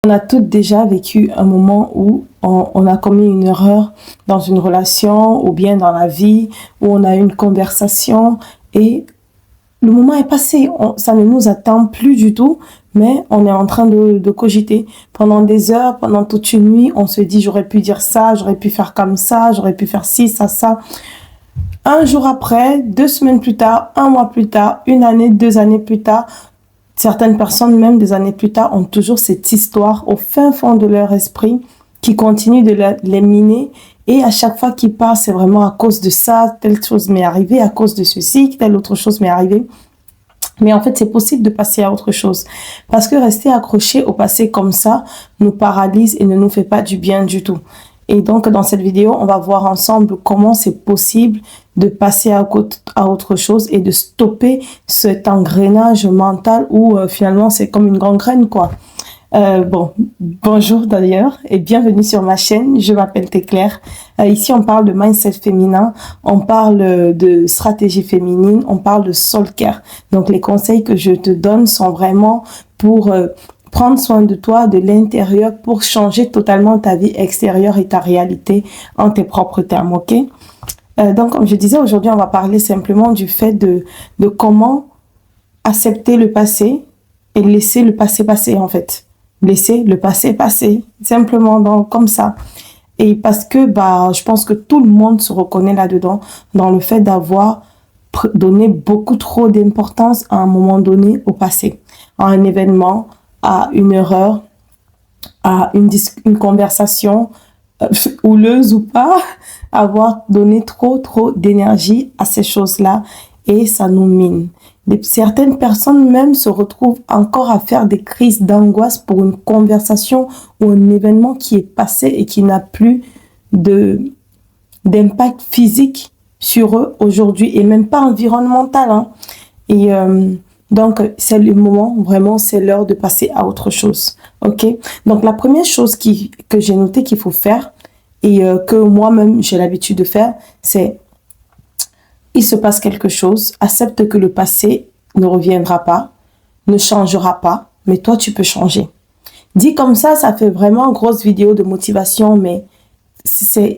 On a toutes déjà vécu un moment où on a commis une erreur dans une relation ou bien dans la vie, où on a eu une conversation et le moment est passé. Ça ne nous attend plus du tout, mais on est en train de cogiter. Pendant des heures, pendant toute une nuit, on se dit j'aurais pu dire ça, j'aurais pu faire comme ça, j'aurais pu faire ci, ça. Un jour après, 2 semaines plus tard, un mois plus tard, une année, 2 années plus tard, certaines personnes, même des années plus tard, ont toujours cette histoire au fin fond de leur esprit qui continue de les miner. Et à chaque fois qu'ils parlent, c'est vraiment à cause de ça, telle chose m'est arrivée, à cause de ceci, telle autre chose m'est arrivée. Mais en fait, c'est possible de passer à autre chose. Parce que rester accroché au passé comme ça nous paralyse et ne nous fait pas du bien du tout. Et donc, dans cette vidéo, on va voir ensemble comment c'est possible de passer à autre chose et de stopper cet engrenage mental où finalement c'est comme une gangrène, quoi. Bonjour d'ailleurs et bienvenue sur ma chaîne. Je m'appelle Teclair. Ici, on parle de mindset féminin, on parle de stratégie féminine, on parle de soul care. Donc, les conseils que je te donne sont vraiment pour prendre soin de toi, de l'intérieur, pour changer totalement ta vie extérieure et ta réalité en tes propres termes, ok? Donc, comme je disais, aujourd'hui, on va parler simplement du fait de comment accepter le passé et laisser le passé passer, en fait. Laisser le passé passer, simplement, donc, comme ça. Et parce que, je pense que tout le monde se reconnaît là-dedans, dans le fait d'avoir donné beaucoup trop d'importance à un moment donné au passé, à un événement, à une erreur, à une conversation, houleuse ou pas, avoir donné trop d'énergie à ces choses-là et ça nous mine. Certaines personnes même se retrouvent encore à faire des crises d'angoisse pour une conversation ou un événement qui est passé et qui n'a plus d'impact physique sur eux aujourd'hui et même pas environnemental, hein. Et donc, c'est le moment, vraiment, c'est l'heure de passer à autre chose. OK? Donc, la première chose que j'ai noté qu'il faut faire et que moi-même, j'ai l'habitude de faire, c'est il se passe quelque chose, accepte que le passé ne reviendra pas, ne changera pas, mais toi, tu peux changer. Dit comme ça fait vraiment une grosse vidéo de motivation, mais c'est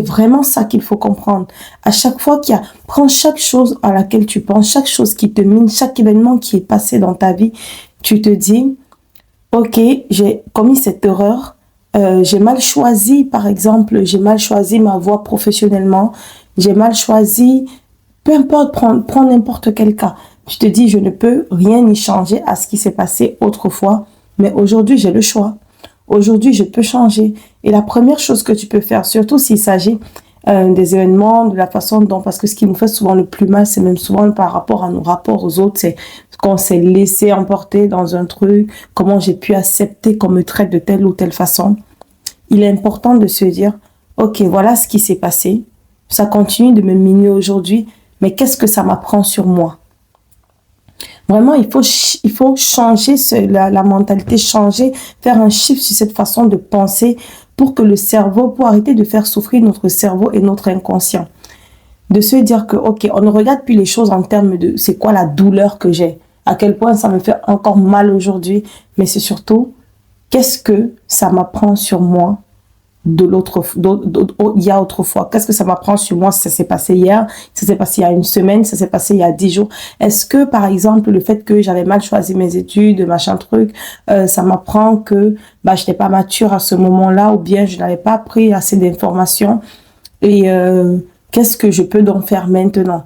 vraiment ça qu'il faut comprendre. À chaque fois prends chaque chose à laquelle tu penses, chaque chose qui te mine, chaque événement qui est passé dans ta vie, tu te dis, ok, j'ai commis cette erreur, j'ai mal choisi, par exemple, j'ai mal choisi ma voie professionnellement, j'ai mal choisi, peu importe, prends n'importe quel cas. Tu te dis, je ne peux rien y changer à ce qui s'est passé autrefois, mais aujourd'hui, j'ai le choix. Aujourd'hui, je peux changer. Et la première chose que tu peux faire, surtout s'il s'agit des événements, de la façon dont, parce que ce qui nous fait souvent le plus mal, c'est même souvent par rapport à nos rapports aux autres, c'est qu'on s'est laissé emporter dans un truc, comment j'ai pu accepter qu'on me traite de telle ou telle façon. Il est important de se dire, ok, voilà ce qui s'est passé, ça continue de me miner aujourd'hui, mais qu'est-ce que ça m'apprend sur moi? Vraiment, il faut changer la mentalité, faire un shift sur cette façon de penser pour arrêter de faire souffrir notre cerveau et notre inconscient. De se dire que, ok, on ne regarde plus les choses en termes de c'est quoi la douleur que j'ai, à quel point ça me fait encore mal aujourd'hui, mais c'est surtout qu'est-ce que ça m'apprend sur moi il y a autrefois. Qu'est-ce que ça m'apprend sur moi? Ça s'est passé hier, ça s'est passé il y a une semaine, ça s'est passé il y a 10 jours. Est-ce que, par exemple, le fait que j'avais mal choisi mes études, machin truc, ça m'apprend que je n'étais pas mature à ce moment-là ou bien je n'avais pas pris assez d'informations et qu'est-ce que je peux donc faire maintenant?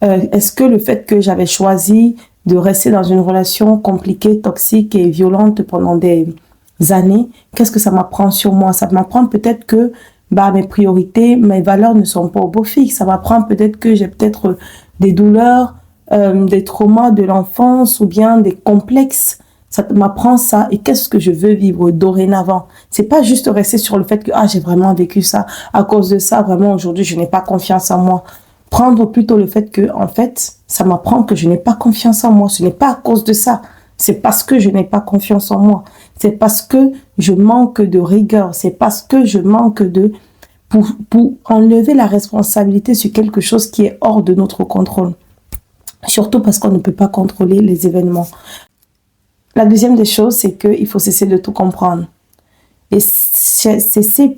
Est-ce que le fait que j'avais choisi de rester dans une relation compliquée, toxique et violente pendant des années, qu'est-ce que ça m'apprend sur moi? Ça m'apprend peut-être que mes priorités, mes valeurs ne sont pas au beau fixe. Ça m'apprend peut-être que j'ai peut-être des douleurs, des traumas de l'enfance ou bien des complexes. Ça m'apprend ça. Et qu'est-ce que je veux vivre dorénavant? C'est pas juste rester sur le fait que j'ai vraiment vécu ça. À cause de ça, vraiment aujourd'hui, je n'ai pas confiance en moi. Prendre plutôt le fait que, en fait, ça m'apprend que je n'ai pas confiance en moi. Ce n'est pas à cause de ça. C'est parce que je n'ai pas confiance en moi. C'est parce que je manque de rigueur. C'est parce que je manque pour enlever la responsabilité sur quelque chose qui est hors de notre contrôle. Surtout parce qu'on ne peut pas contrôler les événements. La deuxième des choses, c'est qu'il faut cesser de tout comprendre. Et cesser,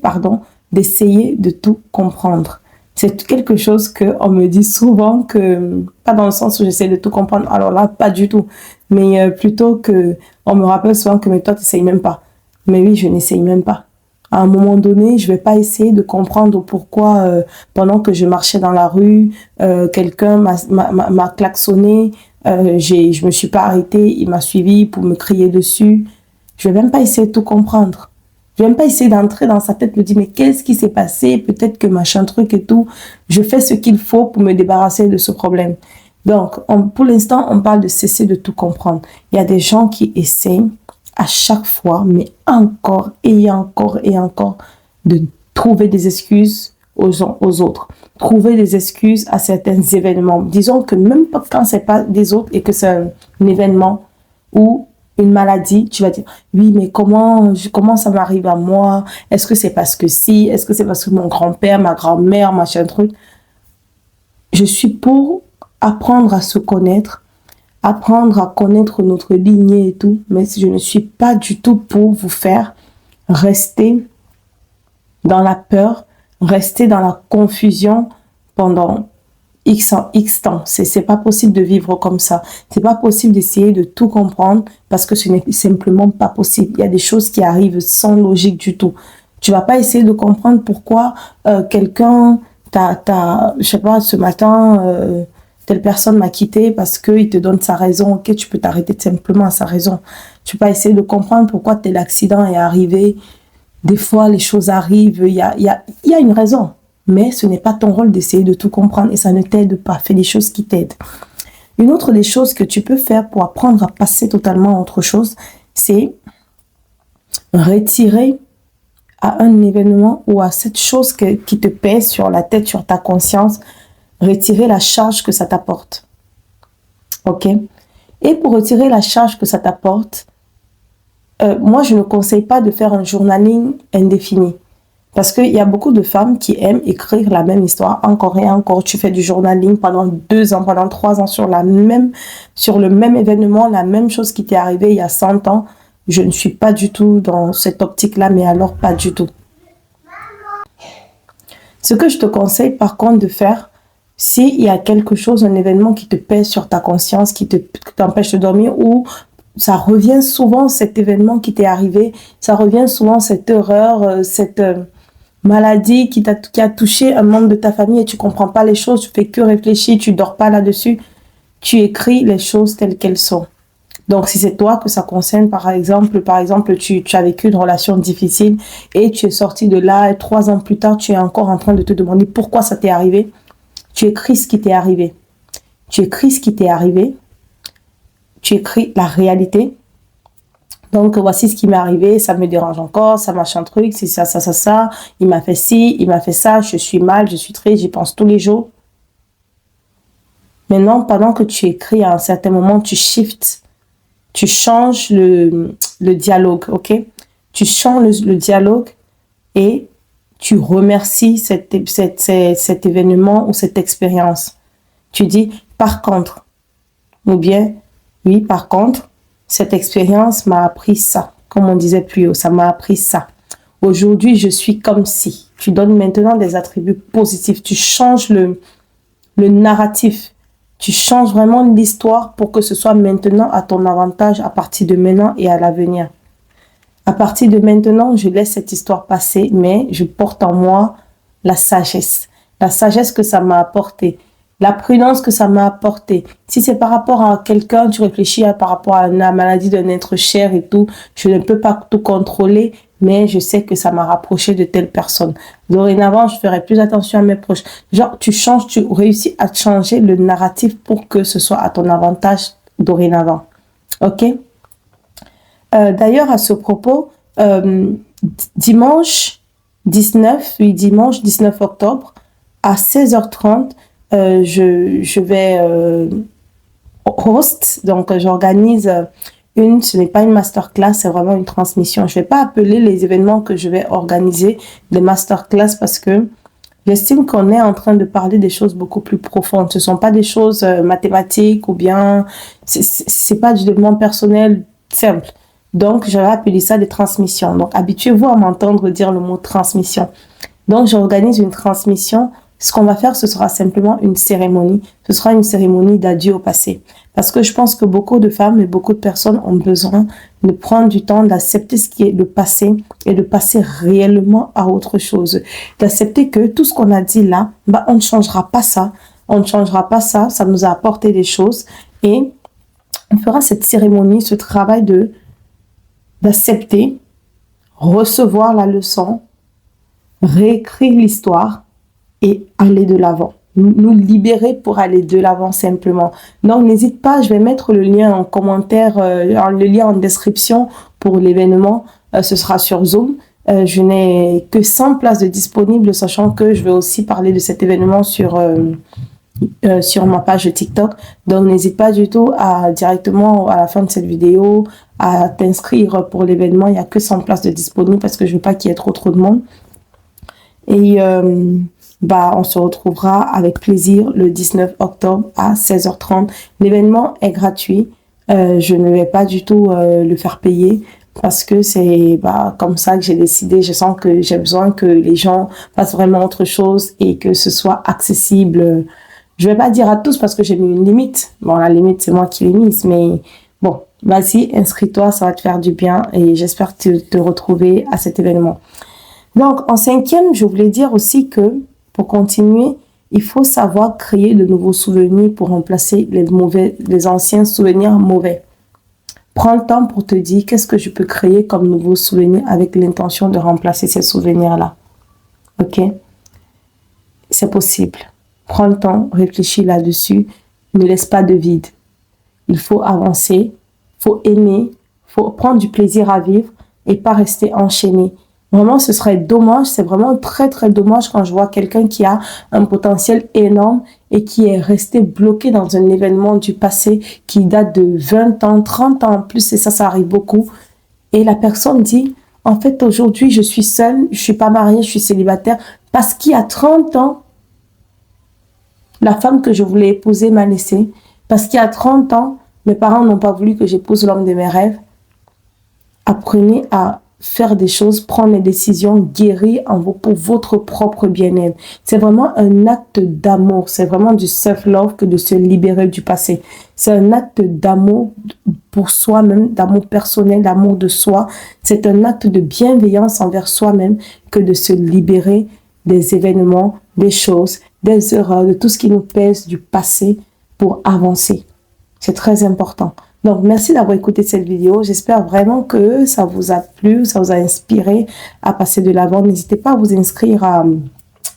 d'essayer de tout comprendre. C'est quelque chose qu'on me dit souvent, que pas dans le sens où j'essaie de tout comprendre, alors là, pas du tout, mais plutôt que on me rappelle souvent que mais toi, tu n'essayes même pas. Mais oui, je n'essaye même pas. À un moment donné, je vais pas essayer de comprendre pourquoi, pendant que je marchais dans la rue, quelqu'un m'a klaxonné, je me suis pas arrêtée, il m'a suivi pour me crier dessus. Je vais même pas essayer de tout comprendre. Je vais même pas essayer d'entrer dans sa tête, me dire, mais qu'est-ce qui s'est passé? Peut-être que machin truc et tout. Je fais ce qu'il faut pour me débarrasser de ce problème. Donc, pour l'instant, on parle de cesser de tout comprendre. Il y a des gens qui essaient à chaque fois, mais encore et encore et encore, de trouver des excuses aux autres. Trouver des excuses à certains événements. Disons que même quand c'est pas des autres et que c'est un événement ou une maladie, tu vas dire, oui, mais comment ça m'arrive à moi? Est-ce que c'est parce que si? Est-ce que c'est parce que mon grand-père, ma grand-mère, machin truc? Je suis pour apprendre à se connaître, apprendre à connaître notre lignée et tout, mais je ne suis pas du tout pour vous faire rester dans la peur, rester dans la confusion pendant X temps. C'est pas possible de vivre comme ça. C'est pas possible d'essayer de tout comprendre parce que ce n'est simplement pas possible. Il y a des choses qui arrivent sans logique du tout. Tu vas pas essayer de comprendre pourquoi quelqu'un je sais pas, ce matin, telle personne m'a quitté parce qu'il te donne sa raison. Ok, tu peux t'arrêter simplement à sa raison. Tu peux pas essayer de comprendre pourquoi tel accident est arrivé. Des fois, les choses arrivent. Il y a une raison. Mais ce n'est pas ton rôle d'essayer de tout comprendre et ça ne t'aide pas. Fais des choses qui t'aident. Une autre des choses que tu peux faire pour apprendre à passer totalement à autre chose, c'est retirer à un événement ou à cette chose qui te pèse sur la tête, sur ta conscience, retirer la charge que ça t'apporte. Ok? Et pour retirer la charge que ça t'apporte, moi, je ne conseille pas de faire un journaling indéfini. Parce qu'il y a beaucoup de femmes qui aiment écrire la même histoire encore et encore. Tu fais du journaling pendant 2 ans, pendant 3 ans sur le même événement, la même chose qui t'est arrivée il y a 100 ans. Je ne suis pas du tout dans cette optique-là, mais alors pas du tout. Ce que je te conseille par contre de faire, s'il y a quelque chose, un événement qui te pèse sur ta conscience, qui t'empêche de dormir, ou ça revient souvent cet événement qui t'est arrivé, ça revient souvent cette erreur, cette maladie qui a touché un membre de ta famille et tu comprends pas les choses, tu fais que réfléchir, tu dors pas là-dessus, tu écris les choses telles qu'elles sont. Donc, si c'est toi que ça concerne, par exemple, tu as vécu une relation difficile et tu es sorti de là et 3 ans plus tard, tu es encore en train de te demander pourquoi ça t'est arrivé. Tu écris ce qui t'est arrivé. Tu écris ce qui t'est arrivé. Tu écris la réalité. Donc, voici ce qui m'est arrivé, ça me dérange encore, ça machin truc, c'est ça. Il m'a fait ci, il m'a fait ça, je suis mal, je suis triste, j'y pense tous les jours. Maintenant, pendant que tu écris, à un certain moment, tu shifts. Tu changes le dialogue, ok? Tu changes le dialogue et tu remercies cet événement ou cette expérience. Tu dis, par contre, ou bien, oui, par contre, cette expérience m'a appris ça. Comme on disait plus haut, ça m'a appris ça. Aujourd'hui, je suis comme si. Tu donnes maintenant des attributs positifs. Tu changes le narratif. Tu changes vraiment l'histoire pour que ce soit maintenant à ton avantage à partir de maintenant et à l'avenir. À partir de maintenant, je laisse cette histoire passer, mais je porte en moi la sagesse. La sagesse que ça m'a apporté. La prudence que ça m'a apporté. Si c'est par rapport à quelqu'un, tu réfléchis par rapport à la maladie d'un être cher et tout, je ne peux pas tout contrôler, mais je sais que ça m'a rapproché de telle personne. Dorénavant, je ferai plus attention à mes proches. Genre, tu réussis à changer le narratif pour que ce soit à ton avantage dorénavant. Ok? D'ailleurs, à ce propos, dimanche 19 octobre, à 16h30, je vais host, donc j'organise ce n'est pas une masterclass, c'est vraiment une transmission. Je vais pas appeler les événements que je vais organiser des masterclass parce que j'estime qu'on est en train de parler des choses beaucoup plus profondes. Ce sont pas des choses mathématiques ou bien c'est pas du développement personnel simple. Donc, j'avais appelé ça des transmissions. Donc, habituez-vous à m'entendre dire le mot transmission. Donc, j'organise une transmission. Ce qu'on va faire, ce sera simplement une cérémonie. Ce sera une cérémonie d'adieu au passé. Parce que je pense que beaucoup de femmes et beaucoup de personnes ont besoin de prendre du temps d'accepter ce qui est le passé et de passer réellement à autre chose. D'accepter que tout ce qu'on a dit là, on ne changera pas ça. On ne changera pas ça. Ça nous a apporté des choses. Et on fera cette cérémonie, ce travail d'accepter, recevoir la leçon, réécrire l'histoire et aller de l'avant. Nous libérer pour aller de l'avant simplement. Donc, n'hésite pas, je vais mettre le lien en commentaire, le lien en description pour l'événement. Ce sera sur Zoom. Je n'ai que 100 places de disponibles, sachant que je vais aussi parler de cet événement sur ma page TikTok. Donc, n'hésite pas du tout à directement, à la fin de cette vidéo, à t'inscrire pour l'événement. Il n'y a que 100 places de disponibles parce que je ne veux pas qu'il y ait trop de monde. Et on se retrouvera avec plaisir le 19 octobre à 16h30. L'événement est gratuit. Je ne vais pas du tout le faire payer parce que c'est comme ça que j'ai décidé. Je sens que j'ai besoin que les gens fassent vraiment autre chose et que ce soit accessible. Je vais pas dire à tous parce que j'ai mis une limite. Bon, la limite, c'est moi qui l'ai mise, mais bon, vas-y, inscris-toi, ça va te faire du bien et j'espère te retrouver à cet événement. Donc, en 5e, je voulais dire aussi que, pour continuer, il faut savoir créer de nouveaux souvenirs pour remplacer les anciens souvenirs mauvais. Prends le temps pour te dire qu'est-ce que je peux créer comme nouveaux souvenirs avec l'intention de remplacer ces souvenirs-là. Ok? C'est possible. Prends le temps, réfléchis là-dessus. Ne laisse pas de vide. Il faut avancer, il faut aimer, il faut prendre du plaisir à vivre et pas rester enchaîné. Vraiment, ce serait dommage, c'est vraiment très très dommage quand je vois quelqu'un qui a un potentiel énorme et qui est resté bloqué dans un événement du passé qui date de 20 ans, 30 ans en plus, et ça arrive beaucoup. Et la personne dit, en fait, aujourd'hui, je suis seule, je suis pas mariée, je suis célibataire, parce qu'il y a 30 ans, la femme que je voulais épouser m'a laissée, parce qu'il y a 30 ans, mes parents n'ont pas voulu que j'épouse l'homme de mes rêves. Apprenez à faire des choses, prendre des décisions, guérir pour votre propre bien-être. C'est vraiment un acte d'amour. C'est vraiment du self-love que de se libérer du passé. C'est un acte d'amour pour soi-même, d'amour personnel, d'amour de soi. C'est un acte de bienveillance envers soi-même que de se libérer des événements, des choses, des erreurs, de tout ce qui nous pèse du passé pour avancer. C'est très important. Donc, merci d'avoir écouté cette vidéo. J'espère vraiment que ça vous a plu, ça vous a inspiré à passer de l'avant. N'hésitez pas à vous inscrire à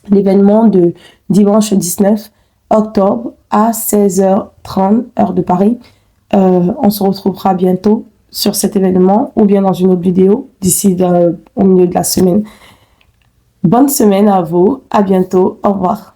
l'événement de dimanche 19 octobre à 16h30, heure de Paris. On se retrouvera bientôt sur cet événement ou bien dans une autre vidéo d'ici au milieu de la semaine. Bonne semaine à vous. À bientôt. Au revoir.